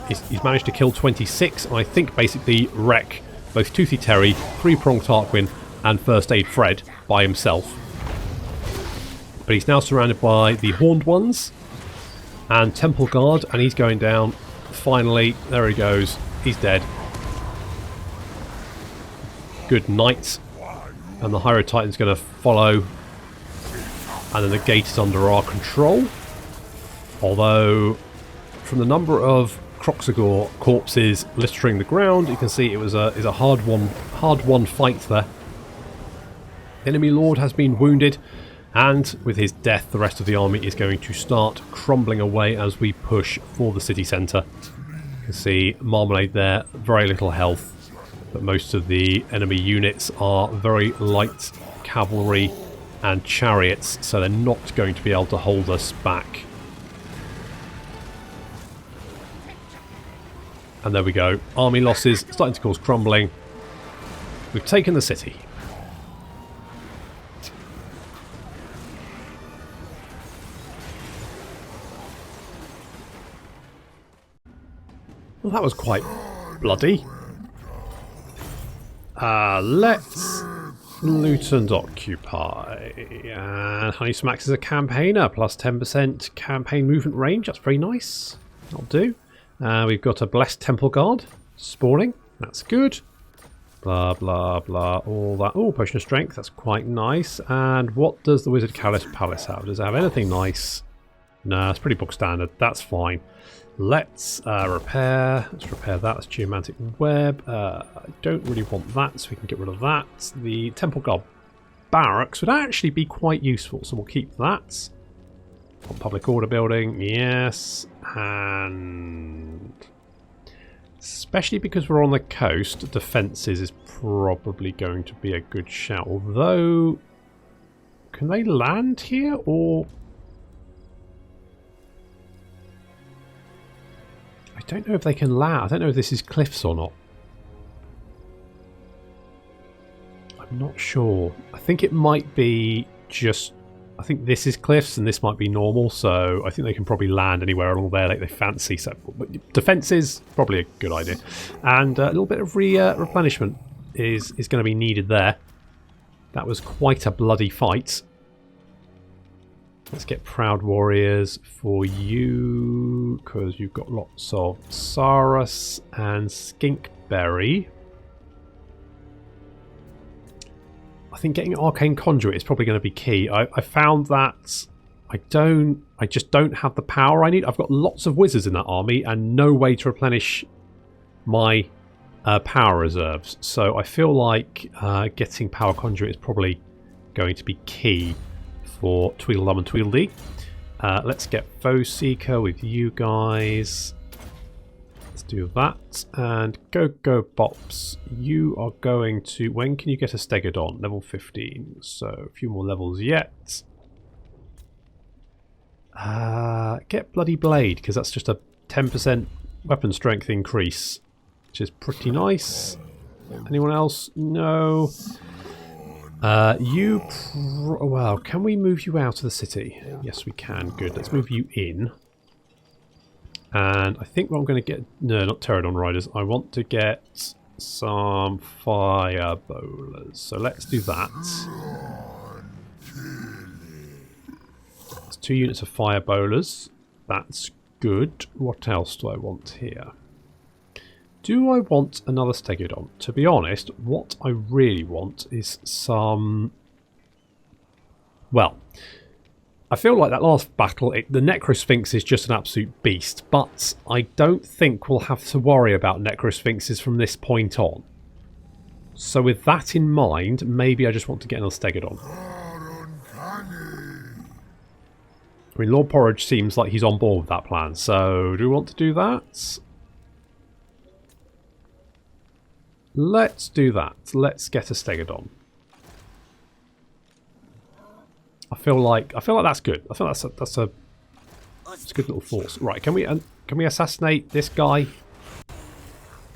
He's managed to kill 26 and I think basically wreck both Toothy Terry, Three-Pronged Tarquin and First Aid Fred by himself. But he's now surrounded by the Horned Ones and Temple Guard, and he's going down. Finally, there he goes. He's dead. Good night. And the Hyro Titan's going to follow. And then the gate is under our control. Although, from the number of Kroq-Gar corpses littering the ground, you can see it was a hard-won fight there. The enemy lord has been wounded. And with his death, the rest of the army is going to start crumbling away as we push for the city centre. You can see Marmalade there, very little health, but most of the enemy units are very light cavalry and chariots, so they're not going to be able to hold us back. And there we go. Army losses starting to cause crumbling. We've taken the city. Well, that was quite bloody. Let's loot and occupy. And Honey Smacks is a campaigner, plus 10% campaign movement range. That's very nice. That'll do. We've got a Blessed Temple Guard spawning. That's good. Blah, blah, blah. All that. Oh, Potion of Strength. That's quite nice. And what does the Wizard Callus Palace have? Does it have anything nice? No, it's pretty book standard. That's fine. Let's repair. Let's repair that. That's Geomantic Web. I don't really want that, so we can get rid of that. The Temple Guard Barracks would actually be quite useful, so we'll keep that. Public Order Building, yes. And especially because we're on the coast, defences is probably going to be a good shout. Although, can they land here, or... I don't know if they can land. I don't know if this is cliffs or not. I'm not sure. I think it might be just... I think this is cliffs and this might be normal, so I think they can probably land anywhere along there like they fancy. So, but defense is probably a good idea. And a little bit of replenishment is going to be needed there. That was quite a bloody fight. Let's get Proud Warriors for you, because you've got lots of Saurus and Skinkberry. I think getting Arcane Conduit is probably going to be key. I found that I just don't have the power I need. I've got lots of wizards in that army and no way to replenish my power reserves. So I feel like getting Power Conduit is probably going to be key for Tweedledum and Tweedledee. Let's get Foe Seeker with you guys. Let's do that. And Go Bops, you are going to... When can you get a Stegodon? Level 15. So a few more levels yet. Can get bloody blade, because that's just a 10% weapon strength increase, which is pretty nice. Anyone else? No. Well, can we move you out of the city? Yes, we can. Good. Let's move you in. And I think what I'm going to get... No, not Pterodon Riders. I want to get some fire bowlers. So let's do that. That's 2 units of fire bowlers. That's good. What else do I want here? Do I want another Stegodon? To be honest, what I really want is some... Well... I feel like that last battle, the Necrosphinx is just an absolute beast, but I don't think we'll have to worry about Necrosphinxes from this point on. So with that in mind, maybe I just want to get another Stegodon. I mean, Lord Porridge seems like he's on board with that plan, so do we want to do that? Let's do that. Let's get a Stegodon. I feel like that's good. I feel that's a good little force. Right, can we assassinate this guy?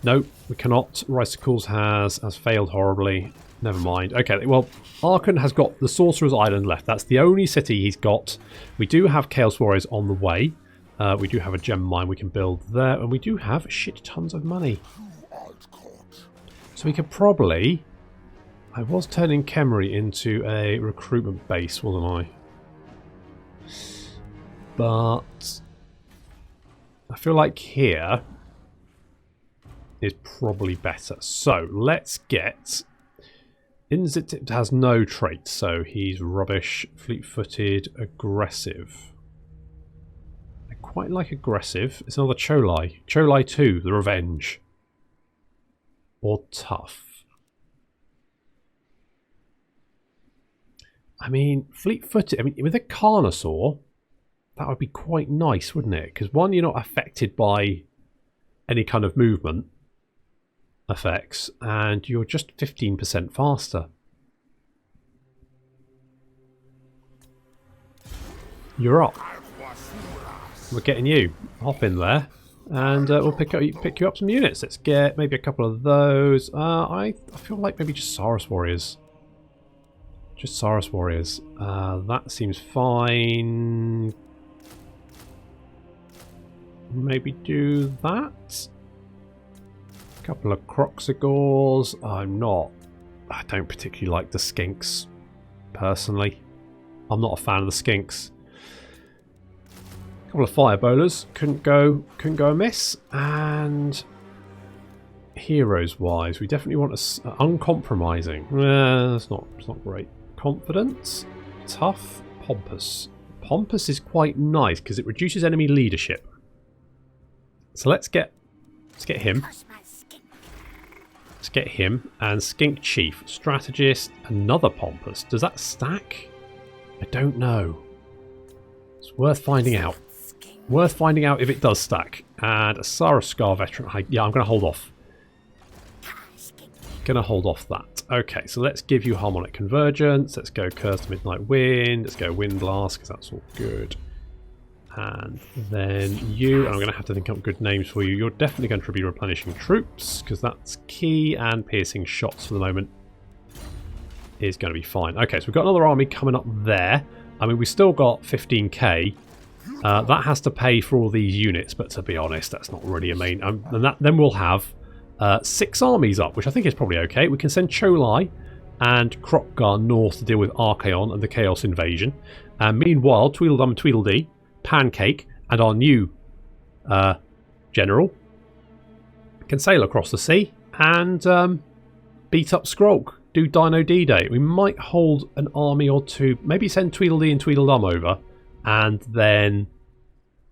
No, we cannot. Ricicles has failed horribly. Never mind. Okay, well, Arkhan has got the Sorcerer's Island left. That's the only city he's got. We do have Chaos Warriors on the way. We do have a gem mine we can build there, and we do have shit tons of money. So we could probably... I was turning Khemri into a recruitment base, wasn't I? But I feel like here is probably better. So let's get... Inzit has no traits, so he's rubbish, fleet-footed, aggressive. I quite like aggressive. It's another Cholai. Cholai 2, the Revenge. Or tough. I mean, fleet-footed, I mean, with a Carnosaur, that would be quite nice, wouldn't it? Because one, you're not affected by any kind of movement effects, and you're just 15% faster. You're up. We're getting you. Hop in there, and we'll pick you up some units. Let's get maybe a couple of those. I feel like maybe just Saurus Warriors. Just Saurus Warriors. That seems fine. Maybe do that. A couple of Kroq-Gars. I don't particularly like the Skinks, personally. I'm not a fan of the Skinks. A couple of Fire Bowlers. Couldn't go amiss. And heroes wise, we definitely want uncompromising. That's not great. Confidence, tough, pompous. Pompous is quite nice because it reduces enemy leadership. So let's get him. Let's get him and Skink Chief, strategist, another pompous. Does that stack? I don't know. It's worth finding out. Worth finding out if it does stack. And a Sarascar veteran. Yeah, I'm going to hold off. Gonna hold off that. Okay, so let's give you Harmonic Convergence. Let's go Curse Midnight Wind. Let's go Wind Blast, because that's all good. And then you, I'm gonna have to think up good names for you. You're definitely going to be replenishing troops, because that's key, and piercing shots for the moment is going to be fine. Okay, so we've got another army coming up there. I mean, we've still got 15k. That has to pay for all these units, but to be honest, that's not really a main... then we'll have 6 armies up, which I think is probably okay. We can send Cholai and Kroq-Gar north to deal with Arkhan and the Chaos Invasion. And meanwhile, Tweedledum and Tweedledee, Pancake, and our new general can sail across the sea and beat up Skrulk, do Dino D-Day. We might hold an army or two, maybe send Tweedledee and Tweedledum over, and then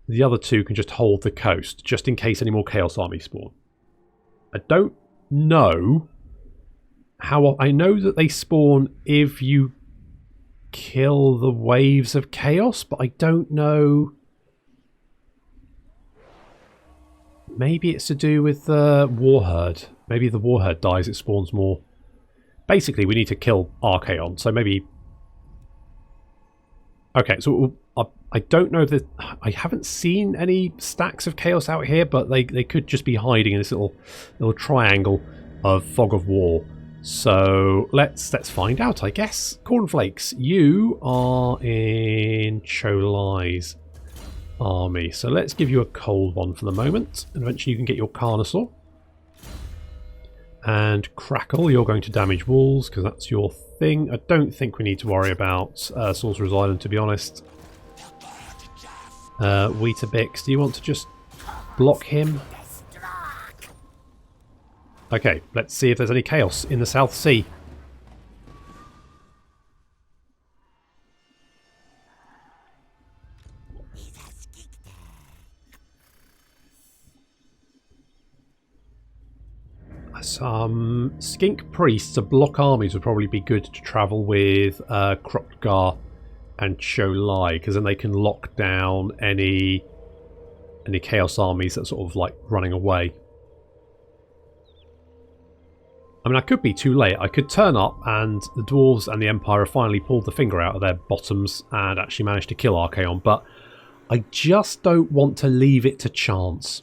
the other two can just hold the coast, just in case any more Chaos armies spawn. I don't know how... I know that they spawn if you kill the waves of chaos, but I don't know... Maybe it's to do with the Warherd. Maybe if the Warherd dies, it spawns more. Basically, we need to kill Arkhan, so maybe... Okay, so I don't know that I haven't seen any stacks of chaos out here, but they could just be hiding in this little triangle of fog of war. So let's find out, I guess. Cornflakes, you are in Cholai's army, so let's give you a cold one for the moment, and eventually you can get your Carnosaur. And Crackle, you're going to damage walls because that's your thing. I don't think we need to worry about Sorcerer's Island, to be honest. Weetabix, do you want to just block him? Okay, let's see if there's any chaos in the South Sea. Some skink priests to block armies would probably be good to travel with Kroq-Gar and Cholai, because then they can lock down any chaos armies that sort of like running away. I mean, I could be too late. I could turn up and the Dwarves and the Empire have finally pulled the finger out of their bottoms and actually managed to kill Arkhan, but I just don't want to leave it to chance.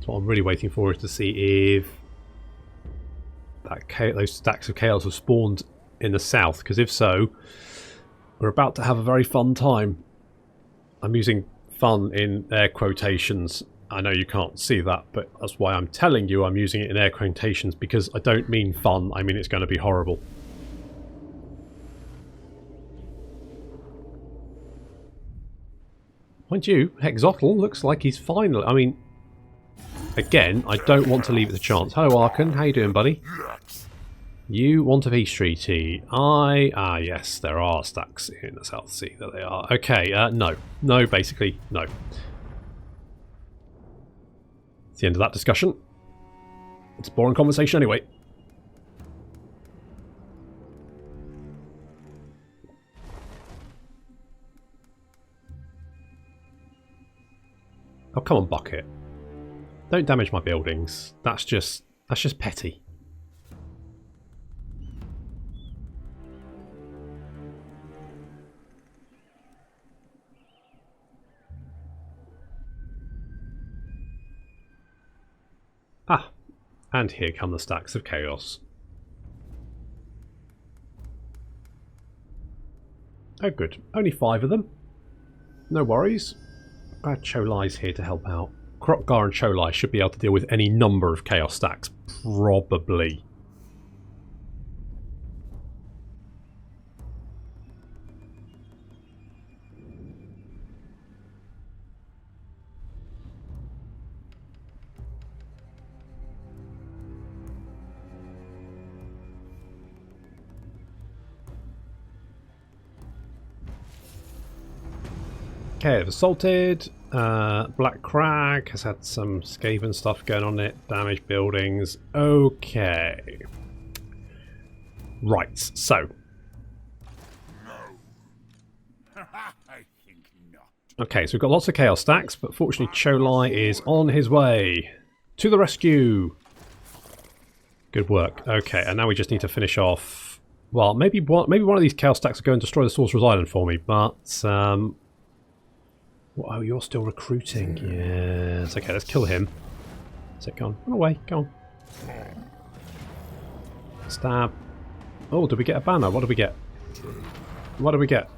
What I'm really waiting for is to see if those stacks of chaos have spawned in the south, because if so, we're about to have a very fun time. I'm using fun in air quotations. I know you can't see that, but that's why I'm telling you I'm using it in air quotations, because I don't mean fun, I mean it's going to be horrible. Mind you, Hexotl looks like he's finally... I mean... Again, I don't want to leave it to chance. Hello, Arkhan. How you doing, buddy? You want a peace treaty. Yes, there are stacks in the South Sea. There they are. Okay, no. No, basically, no. It's the end of that discussion. It's a boring conversation anyway. Oh, come on, Bucket. Don't damage my buildings. That's just petty. Ah, and here come the stacks of chaos. Oh good, only 5 of them. No worries. Glad Cholai's here to help out. Kroq-Gar and Cholai should be able to deal with any number of chaos stacks, probably. Okay, they've assaulted. Black Crag has had some Skaven stuff going on it. Damaged buildings. Okay. Right, so. I think not. Okay, so we've got lots of chaos stacks, but fortunately Cholai is on his way to the rescue. Good work. Okay, and now we just need to finish off. Well, maybe one of these chaos stacks will go and destroy the Sorcerer's Island for me, but oh, you're still recruiting. Yes. Okay, let's kill him. So go on. Run away. Go on. Stab. Oh, did we get a banner? What did we get? What did we get?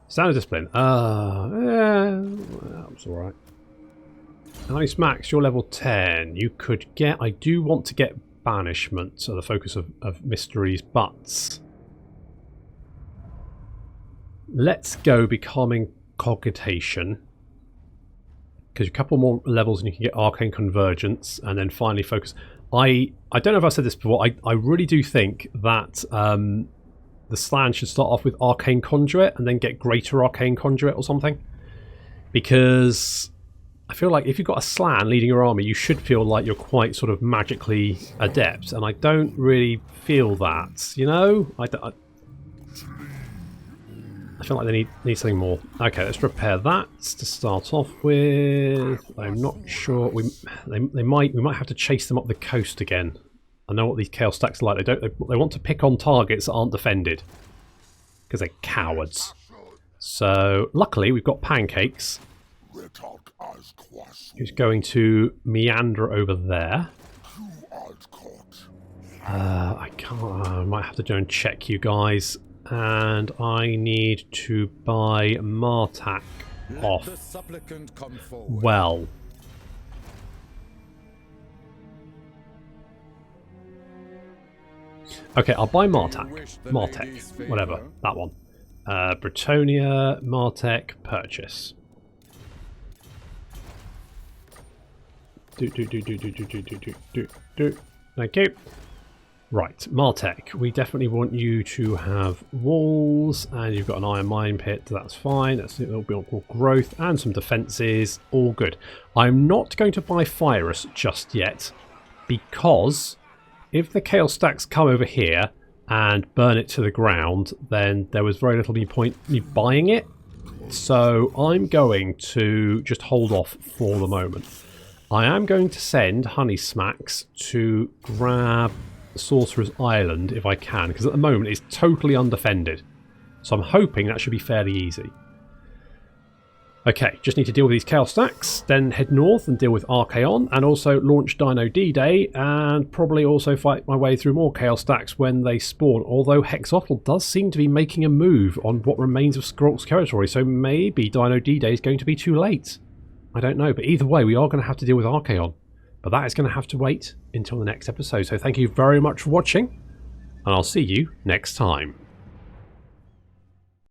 Standard discipline. Yeah, that's alright. Nice, Max. You're level 10. You could get... I do want to get banishment, so the focus of mysteries, but... Let's go becoming... Cogitation, because a couple more levels and you can get Arcane Convergence, and then finally focus. I don't know if I said this before. I really do think that the Slan should start off with Arcane Conduit and then get Greater Arcane Conduit or something. Because I feel like if you've got a Slan leading your army, you should feel like you're quite sort of magically adept. And I don't really feel that, you know? I feel like they need something more. Okay, let's repair that to start off with. I'm not sure. We might have to chase them up the coast again. I know what these Chaos Stacks are like. They want to pick on targets that aren't defended because they're cowards. So luckily we've got Pancakes, who's going to meander over there. I can't. I might have to go and check you guys. And I need to buy Martak off. Well. Okay, I'll buy Martek, whatever, that one. Britonia, Martek, purchase. Thank you. Right, Martek, we definitely want you to have walls, and you've got an iron mine pit, that's fine. That's a little bit more growth and some defences, all good. I'm not going to buy Fyrus just yet, because if the Chaos Stacks come over here and burn it to the ground, then there was very little point me buying it. So I'm going to just hold off for the moment. I am going to send Honey Smacks to grab Sorcerer's Island if I can, because at the moment it's totally undefended. So I'm hoping that should be fairly easy. Okay, just need to deal with these Chaos Stacks, then head north and deal with Archaon, and also launch Dino D-Day, and probably also fight my way through more Chaos Stacks when they spawn, although Hexotl does seem to be making a move on what remains of Skrulk's territory, so maybe Dino D-Day is going to be too late. I don't know, but either way we are going to have to deal with Archaon. But that is going to have to wait until the next episode. So thank you very much for watching, and I'll see you next time.